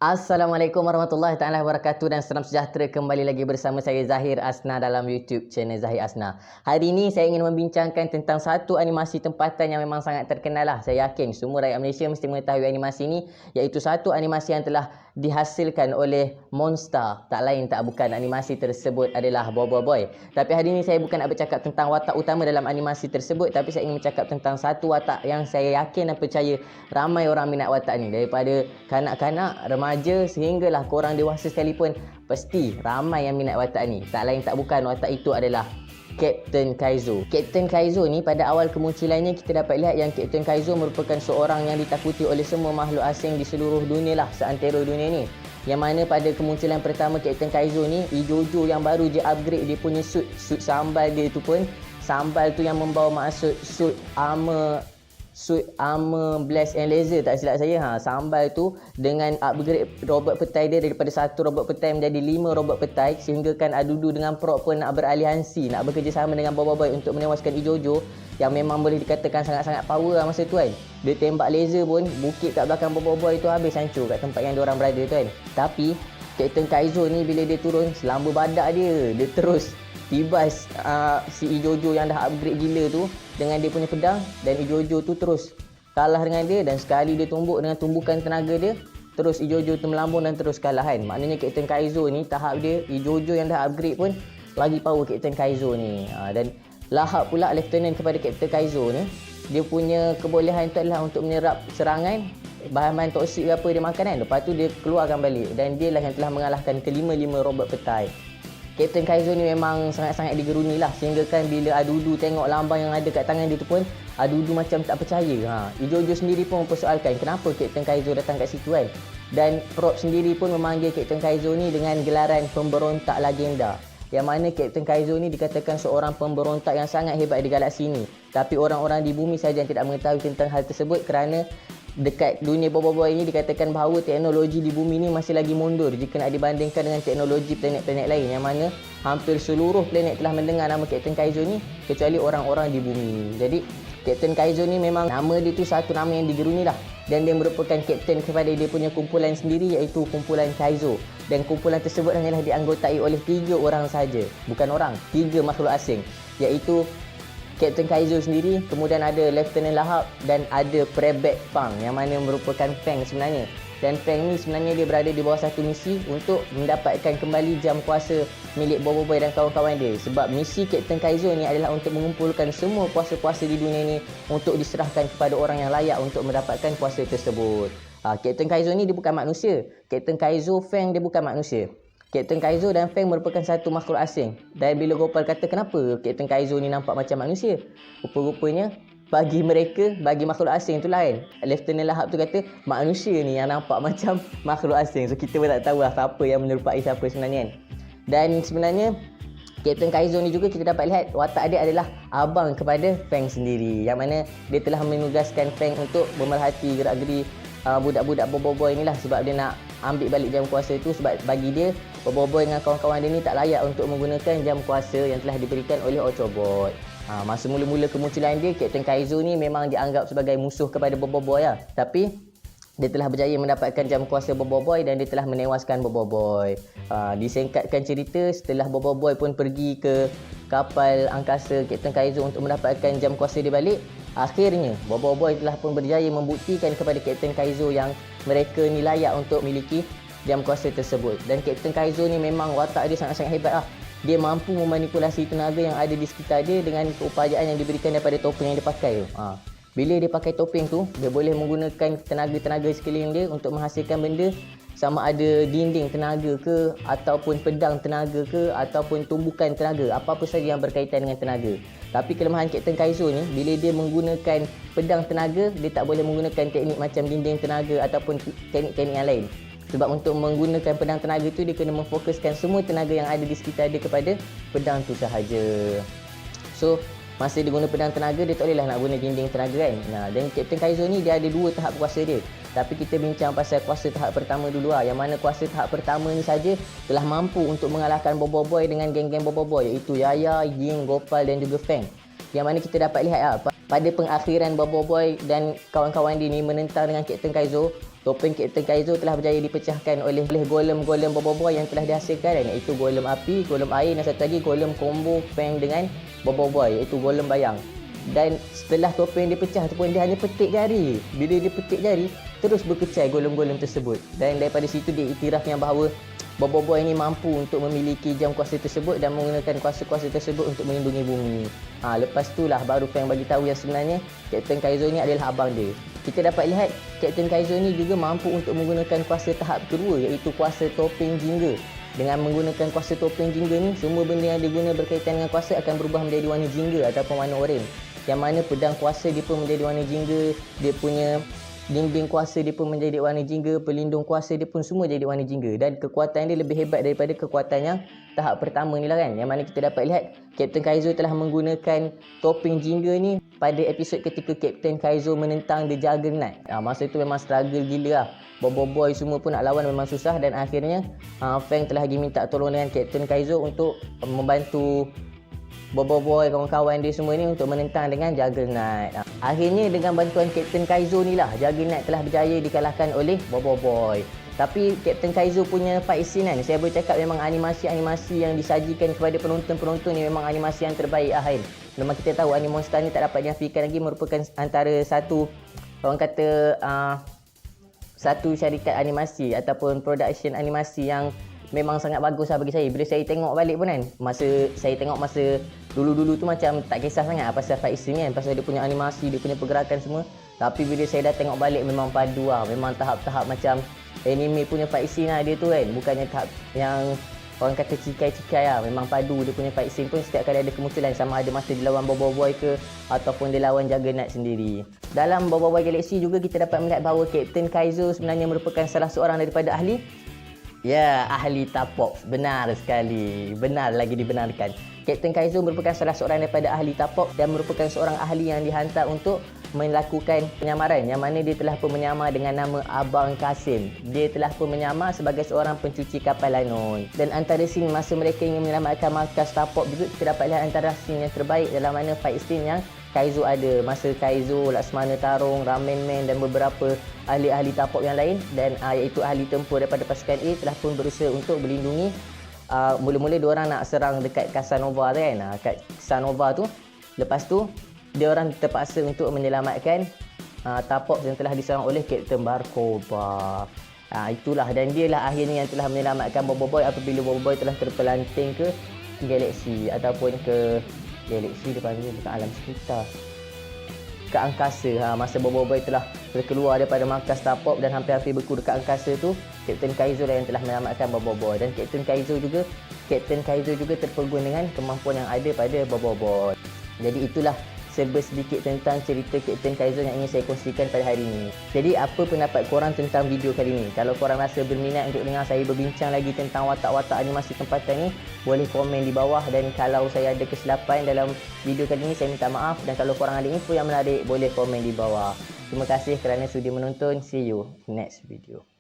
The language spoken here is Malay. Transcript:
Assalamualaikum warahmatullahi taala wabarakatuh dan salam sejahtera kembali lagi bersama saya Zahir Asna dalam YouTube channel Zahir Asna. Hari ini saya ingin membincangkan tentang satu animasi tempatan yang memang sangat terkenal lah. Saya yakin semua rakyat Malaysia mesti mengetahui animasi ini, iaitu satu animasi yang telah dihasilkan oleh Monster. Tak lain tak bukan, animasi tersebut adalah Bobo Boy. Tapi hari ini saya bukan nak bercakap tentang watak utama dalam animasi tersebut, tapi saya ingin bercakap tentang satu watak yang saya yakin dan percaya ramai orang minat watak ni, daripada kanak-kanak, remaja sehinggalah korang dewasa sekalipun, pasti ramai yang minat watak ni. Tak lain tak bukan, watak itu adalah Captain Kaizo. Captain Kaizo ni pada awal kemunculannya kita dapat lihat yang Captain Kaizo merupakan seorang yang ditakuti oleh semua makhluk asing di seluruh dunia lah, seantero dunia ni. Yang mana pada kemunculan pertama Captain Kaizo ni, Ijojo yang baru je upgrade dia punya suit sambal dia tu pun, sambal tu yang membawa maksud suit armor blast and laser tak silap saya. Sambal tu dengan upgrade robot petai dia daripada satu robot petai menjadi 5 robot petai, sehingga kan Adudu dengan Prok pun nak beraliansi, nak bekerjasama dengan Bobo Boy untuk menewaskan Ijojo yang memang boleh dikatakan sangat-sangat power lah masa tu kan. Dia tembak laser pun, bukit kat belakang Bobo Boy tu habis hancur kat tempat yang diorang berada tu kan. Tapi Captain Kaizo ni bila dia turun, selamba badak dia terus tibas si Ijojo yang dah upgrade gila tu dengan dia punya pedang, dan Ijojo tu terus kalah dengan dia, dan sekali dia tumbuk dengan tumbukan tenaga dia, terus Ijojo tu melambung dan terus kalah kan. Maknanya Captain Kaizo ni tahap dia, Ijojo yang dah upgrade pun lagi power Captain Kaizo ni. Dan lahap pula Lieutenant kepada Captain Kaizo ni, dia punya kebolehan tu adalah untuk menyerap serangan bahan-bahan toksik apa dia makan kan, lepas tu dia keluarkan balik, dan dia lah yang telah mengalahkan kelima-lima robot petai. Captain Kaizo ni memang sangat-sangat digeruni lah, sehingga kan bila Adudu tengok lambang yang ada kat tangan dia tu pun, Adudu macam tak percaya. Ijojo sendiri pun mempersoalkan kenapa Captain Kaizo datang kat situ kan. Dan Prop sendiri pun memanggil Captain Kaizo ni dengan gelaran pemberontak legenda, yang mana Captain Kaizo ni dikatakan seorang pemberontak yang sangat hebat di galaksi ni. Tapi orang-orang di bumi saja yang tidak mengetahui tentang hal tersebut, kerana dekat dunia Bobo Boy ini dikatakan bahawa teknologi di bumi ni masih lagi mundur jika nak dibandingkan dengan teknologi planet-planet lain, yang mana hampir seluruh planet telah mendengar nama Captain Kaizo ni kecuali orang-orang di bumi. Jadi Captain Kaizo ni memang nama dia tu satu nama yang digeruni lah, dan dia merupakan captain kepada dia punya kumpulan sendiri, iaitu kumpulan Kaizo. Dan kumpulan tersebut hanyalah dianggotai oleh 3 orang saja, bukan orang, 3 makhluk asing, iaitu Captain Kaizo sendiri, kemudian ada Lieutenant Lahap, dan ada Prebet Pang yang mana merupakan Fang sebenarnya. Dan Fang ni sebenarnya dia berada di bawah satu misi untuk mendapatkan kembali jam kuasa milik Bobo Boy dan kawan-kawan dia. Sebab misi Captain Kaizo ni adalah untuk mengumpulkan semua kuasa-kuasa di dunia ni untuk diserahkan kepada orang yang layak untuk mendapatkan kuasa tersebut. Captain Kaizo ni dia bukan manusia. Captain Kaizo Fang dia bukan manusia. Captain Kaizo dan Fang merupakan satu makhluk asing. Dan bila Gopal kata kenapa Captain Kaizo ni nampak macam manusia, rupa-rupanya bagi mereka, bagi makhluk asing tu lain. Lieutenant Lahap tu kata manusia ni yang nampak macam makhluk asing. So kita pun tak tahu lah siapa yang menyerupai siapa sebenarnya kan. Dan sebenarnya Captain Kaizo ni juga kita dapat lihat watak dia adalah abang kepada Fang sendiri, yang mana dia telah menugaskan Fang untuk memerhati gerak-geri budak-budak Bobo Boy ni lah, sebab dia nak ambil balik jam kuasa tu. Sebab bagi dia, Bobo Boy dengan kawan-kawan dia ni tak layak untuk menggunakan jam kuasa yang telah diberikan oleh Ochobot. Masa mula-mula kemunculan dia, Captain Kaizo ni memang dianggap sebagai musuh kepada Bobo Boy lah. Tapi dia telah berjaya mendapatkan jam kuasa Bobo Boy dan dia telah menewaskan Bobo Boy. Disingkatkan cerita, setelah Bobo Boy pun pergi ke kapal angkasa Captain Kaizo untuk mendapatkan jam kuasa dia balik, akhirnya Bobo Boy telah pun berjaya membuktikan kepada Captain Kaizo yang mereka ni layak untuk memiliki jam kuasa tersebut. Dan Captain Kaizo ni memang watak dia sangat-sangat hebat lah. Dia mampu memanipulasi tenaga yang ada di sekitar dia dengan keupayaan yang diberikan daripada topeng yang dia pakai tu. Bila dia pakai topeng tu, dia boleh menggunakan tenaga-tenaga sekeliling dia untuk menghasilkan benda, sama ada dinding tenaga ke, ataupun pedang tenaga ke, ataupun tumbukan tenaga, apa-apa saja yang berkaitan dengan tenaga. Tapi kelemahan Captain Kaizo ni, bila dia menggunakan pedang tenaga, dia tak boleh menggunakan teknik macam dinding tenaga ataupun teknik-teknik yang lain. Sebab untuk menggunakan pedang tenaga tu, dia kena memfokuskan semua tenaga yang ada di sekitar dia kepada pedang tu sahaja. So masa dia guna pedang tenaga, dia tak bolehlah nak guna dinding tenaga kan. Dan Captain Kaizo ni dia ada 2 tahap kuasa dia. Tapi kita bincang pasal kuasa tahap pertama dulu lah. Yang mana kuasa tahap pertama ni saja telah mampu untuk mengalahkan Bobo Boy dengan geng-geng Bobo Boy, iaitu Yaya, Ying, Gopal dan juga Fang. Yang mana kita dapat lihat lah, pada pengakhiran Bobo Boy dan kawan-kawan dia ni menentang dengan Captain Kaizo, topeng Captain Kaizo telah berjaya dipecahkan oleh golem-golem Boboiboy yang telah dihasilkan, iaitu golem api, golem air dan satu lagi golem combo Fang dengan Boboiboy, iaitu golem bayang. Dan setelah topeng dipecah ataupun dia hanya petik jari, bila dia petik jari terus berkecai golem-golem tersebut. Dan daripada situ dia iktirafnya bahawa Boboiboy ini mampu untuk memiliki jam kuasa tersebut dan menggunakan kuasa-kuasa tersebut untuk melindungi bumi. Lepas itulah baru Fang bagi tahu yang sebenarnya Captain Kaizo ni adalah abang dia. Kita dapat lihat Captain Kaizo ni juga mampu untuk menggunakan kuasa tahap kedua, iaitu kuasa topeng jingga. Dengan menggunakan kuasa topeng jingga ni, semua benda yang diguna berkaitan dengan kuasa akan berubah menjadi warna jingga ataupun warna oranye. Yang mana pedang kuasa dia pun menjadi warna jingga, dia punya dinding kuasa dia pun menjadi warna jingga, pelindung kuasa dia pun semua jadi warna jingga. Dan kekuatan dia lebih hebat daripada kekuatan yang tahap pertama ni lah kan. Yang mana kita dapat lihat Captain Kaizo telah menggunakan topeng jingga ni pada episod ketika Captain Kaizo menentang The Juggernaut. Masa tu memang struggle gila lah. Boboiboy semua pun nak lawan memang susah, dan akhirnya Fang telah pergi minta tolong dengan Captain Kaizo untuk membantu Boboiboy, kawan-kawan dia semua ni untuk menentang dengan Juggernaut. Akhirnya dengan bantuan Captain Kaizo ni lah, Juggernaut telah berjaya dikalahkan oleh Boboiboy. Tapi Captain Kaizo punya fight scene kan, saya boleh cakap memang animasi-animasi yang disajikan kepada penonton-penonton ni memang animasi yang terbaik lah kan. Memang kita tahu Anime Monster ni tak dapat dinafikan lagi merupakan antara satu, orang kata satu syarikat animasi ataupun production animasi yang memang sangat bagus lah bagi saya. Bila saya tengok balik pun kan, masa dulu-dulu tu macam tak kisah sangat pasal fight scene kan, pasal dia punya animasi, dia punya pergerakan semua. Tapi bila saya dah tengok balik memang padu lah, memang tahap-tahap macam anime punya fight scene lah dia tu kan. Bukannya tahap yang orang kata cikai-cikai lah, memang padu dia punya fight scene pun. Setiap kali ada kemunculan, sama ada masa dia lawan Boboiboy ke ataupun dia lawan Juggernaut sendiri. Dalam Boboiboy Galaxy juga kita dapat melihat bahawa Captain Kaizo sebenarnya merupakan salah seorang daripada ahli ahli Tapok. Benar sekali. Benar lagi dibenarkan. Captain Kaizo merupakan salah seorang daripada ahli Tapok dan merupakan seorang ahli yang dihantar untuk melakukan penyamaran, yang mana dia telah pun menyamar dengan nama Abang Kasim. Dia telah pun menyamar sebagai seorang pencuci kapal Lanoi. Dan antara scene masa mereka ingin menyelamatkan markas Tapok juga, kita dapat lihat antara scene yang terbaik dalam mana fight scene yang Kaizo ada. Masa Kaizo, Laksmana Tarung, Ramen Man dan beberapa ahli-ahli Tapok yang lain, dan iaitu ahli tempur daripada pasukan A telah pun berusaha untuk melindungi. Mula-mula diorang nak serang dekat Casanova tu kan, kat Casanova tu. Lepas tu diorang terpaksa untuk menyelamatkan Tapok yang telah diserang oleh Captain Barkova. Itulah, dan dialah akhirnya yang telah menyelamatkan Boboiboy apabila Boboiboy telah terpelanting ke galaksi ataupun ke galaksi dipanggil, bukan alam sekitar, ke angkasa. Masa Boboiboy telah terkeluar daripada markas Tapok dan hampir-hampir beku dekat angkasa tu, Captain Kaizo lah yang telah menyelamatkan Boboiboy. Dan Captain Kaizo juga terpegun dengan kemampuan yang ada pada Boboiboy. Jadi itulah serba sedikit tentang cerita Captain Kaizo yang ingin saya kongsikan pada hari ini. Jadi apa pendapat korang tentang video kali ini? Kalau korang rasa berminat untuk dengar saya berbincang lagi tentang watak-watak animasi tempatan ni, boleh komen di bawah. Dan kalau saya ada kesilapan dalam video kali ini, saya minta maaf. Dan kalau korang ada info yang menarik, boleh komen di bawah. Terima kasih kerana sudi menonton. See you next video.